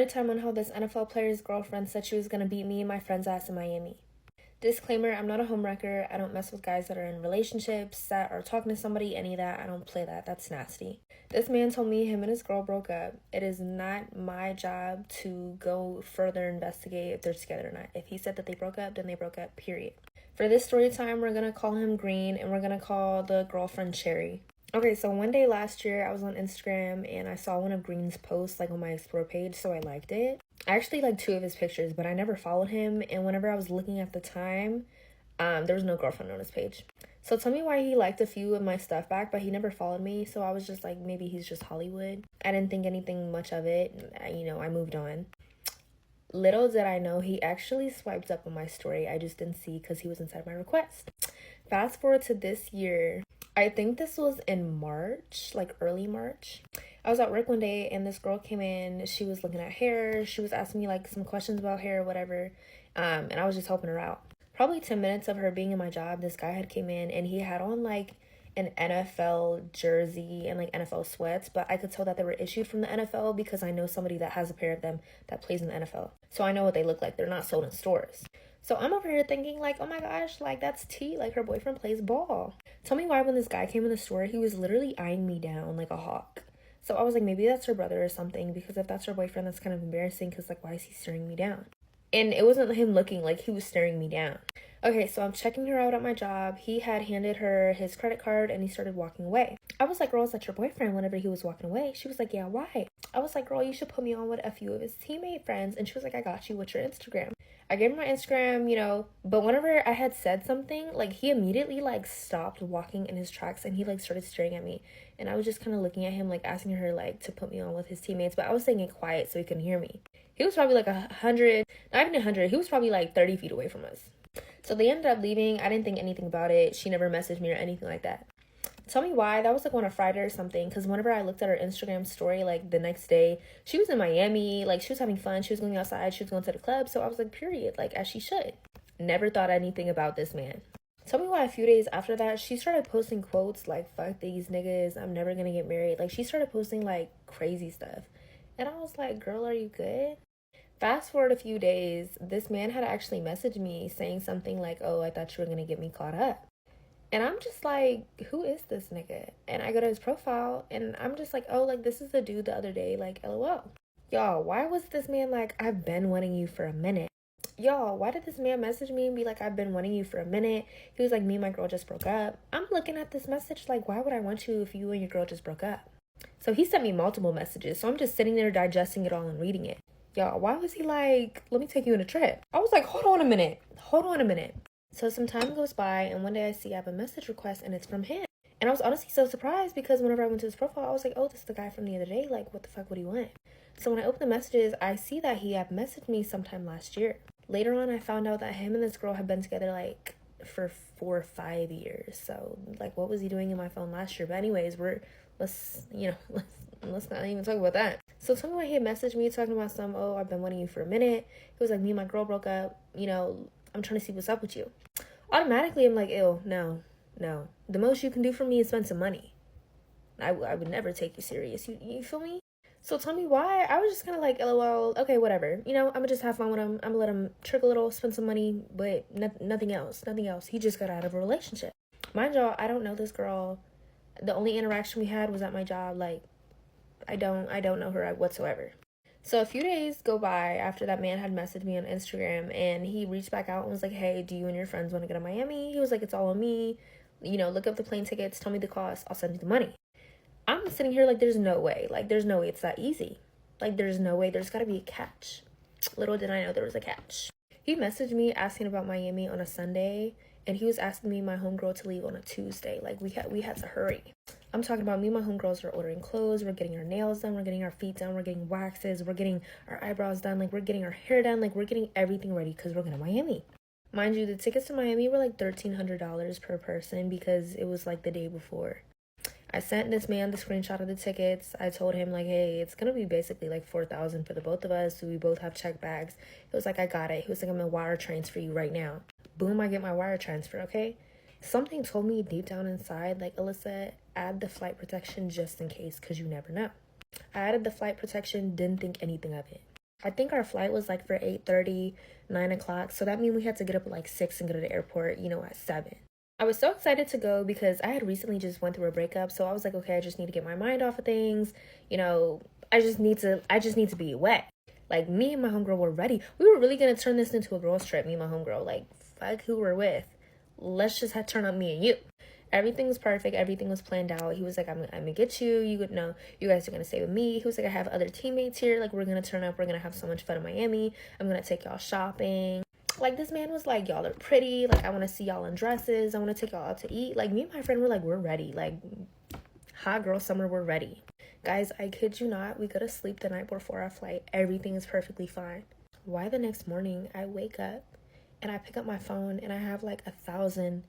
time on how this NFL player's girlfriend said she was gonna beat me and my friend's ass in Miami. Disclaimer, I'm not a homewrecker. I don't mess with guys that are in relationships, that are talking to somebody, any of that. I don't play that. That's nasty. This man told me him and his girl broke up. It is not my job to go further investigate if they're together or not. If he said that they broke up, then they broke up, period. For this story time, we're gonna call him Green and we're gonna call the girlfriend Cherry. Okay, so one day last year, I was on Instagram and I saw one of Green's posts like on my Explore page, so I liked it. I actually liked 2 of his pictures, but I never followed him, and whenever I was looking at the time, there was no girlfriend on his page. So tell me why he liked a few of my stuff back, but he never followed me, so I was just like, maybe he's just Hollywood. I didn't think anything much of it. I moved on. Little did I know he actually swiped up on my story. I just didn't see because he was inside my request. Fast forward to this year. I think this was in March, like early March. I was at work one day and this girl came in. She was looking at hair. She was asking me like some questions about hair or whatever. And I was just helping her out. Probably 10 minutes of her being in my job, this guy had came in and he had on like an NFL jersey and like NFL sweats, but I could tell that they were issued from the NFL because I know somebody that has a pair of them that plays in the NFL. So I know what they look like. They're not sold in stores. So I'm over here thinking like, oh my gosh, like that's T, like her boyfriend plays ball. Tell me why when this guy came in the store, he was literally eyeing me down like a hawk. So I was like, maybe that's her brother or something, because if that's her boyfriend, that's kind of embarrassing because like, why is he staring me down? And it wasn't him looking, like he was staring me down. Okay, so I'm checking her out at my job. He had handed her his credit card and he started walking away. I was like, girl, is that your boyfriend? Whenever he was walking away, she was like, yeah, why? I was like, girl, you should put me on with a few of his teammate friends. And she was like, I got you. What's your Instagram? I gave him my Instagram, but whenever I had said something, like he immediately like stopped walking in his tracks and he like started staring at me. And I was just kind of looking at him, like asking her like to put me on with his teammates, but I was saying it quiet so he couldn't hear me. He was probably like 100, not even 100. He was probably like 30 feet away from us. So they ended up leaving. I didn't think anything about it. She never messaged me or anything like that. Tell me why. That was like on a Friday or something, because whenever I looked at her Instagram story like the next day, she was in Miami, like she was having fun, she was going outside, she was going to the club. So I was like, period, like as she should. Never thought anything about this man. Tell me why a few days after that, she started posting quotes like, fuck these niggas, I'm never gonna get married. Like she started posting like crazy stuff. And I was like, girl, are you good? Fast forward a few days, this man had actually messaged me saying something like, oh, I thought you were gonna get me caught up. And I'm just like, who is this nigga? And I go to his profile and I'm just like, oh, like this is the dude the other day, like LOL. Y'all, why was this man like, I've been wanting you for a minute? Y'all, why did this man message me and be like, I've been wanting you for a minute? He was like, me and my girl just broke up. I'm looking at this message like, why would I want you if you and your girl just broke up? So he sent me multiple messages. So I'm just sitting there digesting it all and reading it. Y'all, why was he like, let me take you on a trip? I was like, hold on a minute. So some time goes by and one day I see I have a message request and it's from him. And I was honestly so surprised because whenever I went to his profile, I was like, oh, this is the guy from the other day. Like, what the fuck would he want? So when I open the messages, I see that he had messaged me sometime last year. Later on, I found out that him and this girl had been together like for 4 or 5 years. So like, what was he doing in my phone last year? But anyways, let's not even talk about that. So tell me why he had messaged me talking about oh, I've been wanting you for a minute. He was like, me and my girl broke up. I'm trying to see what's up with you. Automatically, I'm like, ew, no. The most you can do for me is spend some money. I would never take you serious. You feel me? So tell me why. I was just kind of like, LOL, okay, whatever. I'm going to just have fun with him. I'm going to let him trick a little, spend some money, but nothing else. He just got out of a relationship. Mind y'all, I don't know this girl. The only interaction we had was at my job. Like, I don't know her whatsoever. So a few days go by after that man had messaged me on Instagram and he reached back out and was like, hey, do you and your friends want to go to Miami? He was like, it's all on me. Look up the plane tickets, tell me the cost, I'll send you the money. I'm sitting here like, there's no way. Like, there's no way it's that easy. Like, there's no way. There's got to be a catch. Little did I know there was a catch. He messaged me asking about Miami on a Sunday and he was asking me and my homegirl to leave on a Tuesday. Like, we had to hurry. I'm talking about me and my homegirls are ordering clothes, we're getting our nails done, we're getting our feet done, we're getting waxes, we're getting our eyebrows done, like we're getting our hair done, like we're getting everything ready because we're going to Miami. Mind you, the tickets to Miami were like $1,300 per person because it was like the day before. I sent this man the screenshot of the tickets. I told him like, hey, it's going to be basically like $4,000 for the both of us. So we both have check bags. He was like, I got it. He was like, I'm going to wire transfer you right now. Boom, I get my wire transfer, okay? Something told me deep down inside, like, Alyssa, add the flight protection just in case, because you never know. I added the flight protection, didn't think anything of it. I think our flight was like for 8:30, 9 o'clock. So that means we had to get up at like 6 and go to the airport, at 7. I was so excited to go because I had recently just went through a breakup. So I was like, okay, I just need to get my mind off of things. I just need to be away. Like, me and my homegirl were ready. We were really going to turn this into a girls trip, me and my homegirl. Like, fuck who we're with. Let's just turn up me and you. Everything was perfect. Everything was planned out. He was like, I'm gonna get you. You would know. You guys are gonna stay with me. He was like, I have other teammates here. Like, we're gonna turn up. We're gonna have so much fun in Miami. I'm gonna take y'all shopping. Like, this man was like, y'all are pretty. Like, I want to see y'all in dresses. I want to take y'all out to eat. Like, me and my friend were like, we're ready. Like, hot girl summer, we're ready. Guys, I kid you not. We go to sleep the night before our flight. Everything is perfectly fine. Why the next morning I wake up and I pick up my phone and I have like 1,000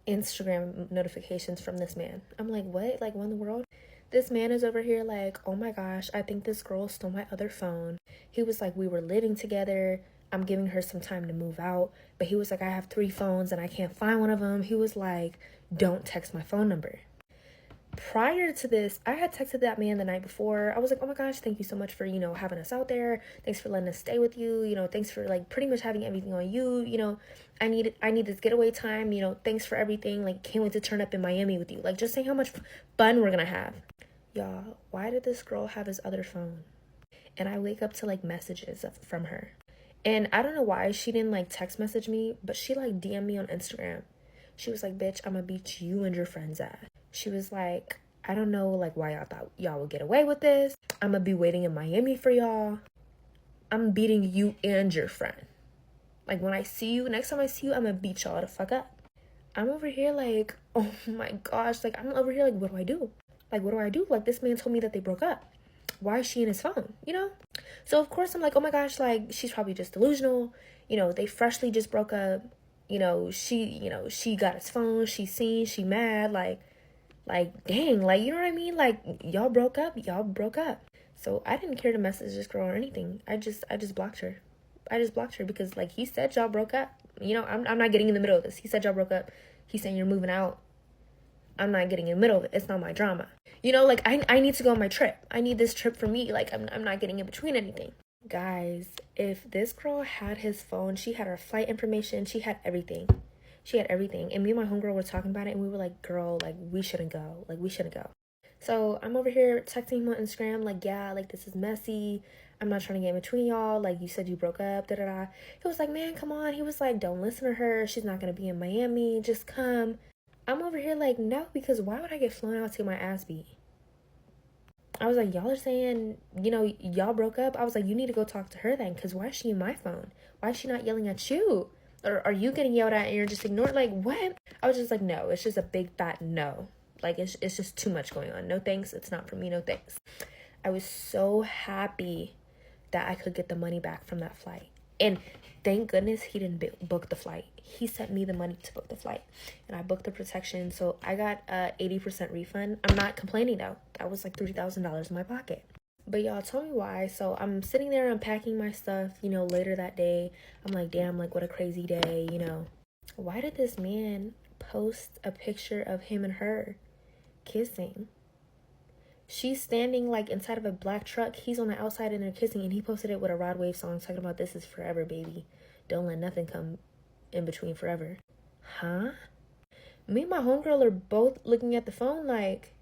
Instagram notifications from this man. I'm like, what? Like, what in the world? This man is over here like, oh my gosh, I think this girl stole my other phone. He was like, we were living together. I'm giving her some time to move out. But he was like, I have 3 phones and I can't find one of them. He was like, don't text my phone number. Prior to this, I had texted that man the night before. I was like, oh my gosh, thank you so much for, having us out there. Thanks for letting us stay with you. Thanks for like pretty much having everything on you. I need this getaway time. Thanks for everything. Like, can't wait to turn up in Miami with you. Like, just saying how much fun we're gonna have. Y'all, why did this girl have his other phone? And I wake up to like messages from her. And I don't know why she didn't like text message me, but she like DM'd me on Instagram. She was like, bitch, I'm gonna beat you and your friends ass. She was like, I don't know like why y'all thought y'all would get away with this. I'm gonna be waiting in Miami for y'all. I'm beating you and your friend. Like, when I see you, next time I see you, I'm gonna beat y'all the fuck up. I'm over here like, oh my gosh. Like, I'm over here like, what do I do? Like, what do I do? Like, this man told me that they broke up. Why is she in his phone? So, of course, I'm like, oh my gosh, like, she's probably just delusional. They freshly just broke up. She got his phone. She mad. Like, dang, like, you know what I mean? Like, y'all broke up. So I didn't care to message this girl or anything. I just blocked her. Because, like, he said y'all broke up. I'm not getting in the middle of this. He said y'all broke up. He's saying you're moving out. I'm not getting in the middle of it. It's not my drama. Like, I need to go on my trip. I need this trip for me. Like, I'm not getting in between anything. Guys, if this girl had his phone, she had her flight information. She had everything. And me and my homegirl were talking about it, and we were like, girl, like, we shouldn't go. So I'm over here texting him on Instagram, like, yeah, like, this is messy. I'm not trying to get in between y'all. Like, you said you broke up, da-da-da. He was like, man, come on. He was like, don't listen to her. She's not going to be in Miami. Just come. I'm over here like, no, because why would I get flown out to get my ass beat? I was like, y'all are saying, y'all broke up. I was like, you need to go talk to her then, because why is she in my phone? Why is she not yelling at you? Or are you getting yelled at and you're just ignored? Like, what? I was just like, no, it's just a big fat no. Like, it's just too much going on. No thanks. It's not for me. No thanks. I was so happy that I could get the money back from that flight. And thank goodness he didn't book the flight. He sent me the money to book the flight. And I booked the protection. So I got a 80% refund. I'm not complaining though. That was like $3,000 in my pocket. But y'all, tell me why. So I'm sitting there unpacking my stuff, later that day. I'm like, damn, like, what a crazy day, Why did this man post a picture of him and her kissing? She's standing like inside of a black truck. He's on the outside and they're kissing, and he posted it with a Rod Wave song talking about this is forever, baby. Don't let nothing come in between forever. Huh? Me and my homegirl are both looking at the phone like,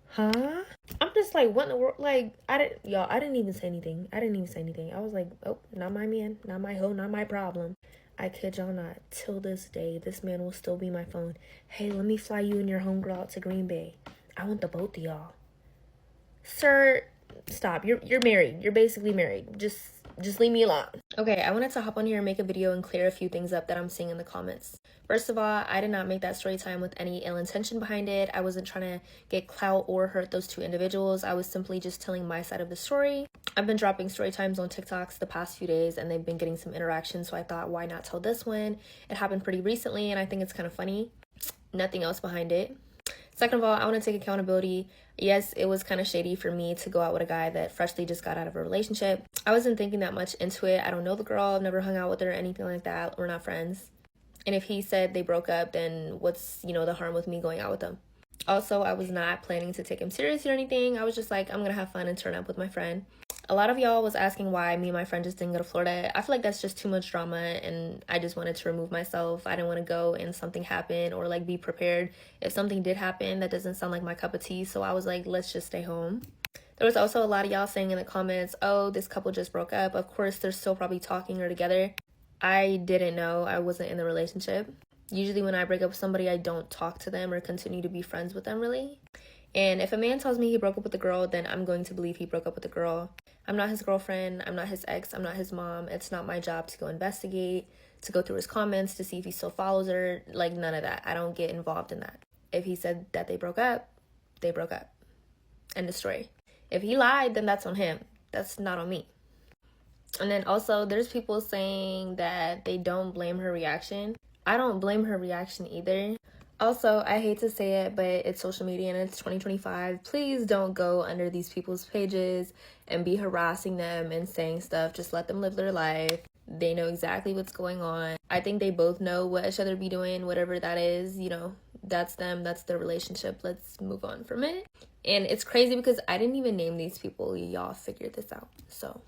huh? I'm just like, what in the world? Like, I didn't even say anything. I was like, oh, not my man, not my hoe, not my problem. I kid y'all not, till this day, this man will still be my phone. Hey, let me fly you and your homegirl out to Green Bay. I want the both of y'all. Sir, stop. You're married. You're basically married. Just leave me alone. Okay, I wanted to hop on here and make a video and clear a few things up that I'm seeing in the comments. First of all, I did not make that story time with any ill intention behind it. I wasn't trying to get clout or hurt those 2 individuals. I was simply just telling my side of the story. I've been dropping story times on TikToks the past few days, and they've been getting some interaction, so I thought, why not tell this one? It happened pretty recently, and I think it's kind of funny. Nothing else behind it. Second of all, I want to take accountability. Yes, it was kind of shady for me to go out with a guy that freshly just got out of a relationship. I wasn't thinking that much into it. I don't know the girl. I've never hung out with her or anything like that. We're not friends. And if he said they broke up, then what's, the harm with me going out with them? Also, I was not planning to take him serious or anything. I was just like, I'm gonna have fun and turn up with my friend. A lot of y'all was asking why me and my friend just didn't go to Florida. I feel like that's just too much drama, and I just wanted to remove myself. I didn't want to go and something happened, or like be prepared if something did happen. That doesn't sound like my cup of tea, so I was like, let's just stay home. There was also a lot of y'all saying in the comments, oh, this couple just broke up. Of course, they're still probably talking or together. I didn't know. I wasn't in the relationship. Usually when I break up with somebody, I don't talk to them or continue to be friends with them, really. And if a man tells me he broke up with a girl, then I'm going to believe he broke up with a girl. I'm not his girlfriend. I'm not his ex. I'm not his mom. It's not my job to go investigate, to go through his comments, to see if he still follows her. Like, none of that. I don't get involved in that. If he said that they broke up, they broke up. End of story. If he lied, then that's on him. That's not on me. And then also, there's people saying that they don't blame her reaction. I don't blame her reaction either. Also, I hate to say it, but it's social media and it's 2025. Please don't go under these people's pages and be harassing them and saying stuff. Just let them live their life. They know exactly what's going on. I think they both know what each other be doing, whatever that is, you know, that's them, that's their relationship. Let's move on from it. And it's crazy because I didn't even name these people. Y'all figured this out. So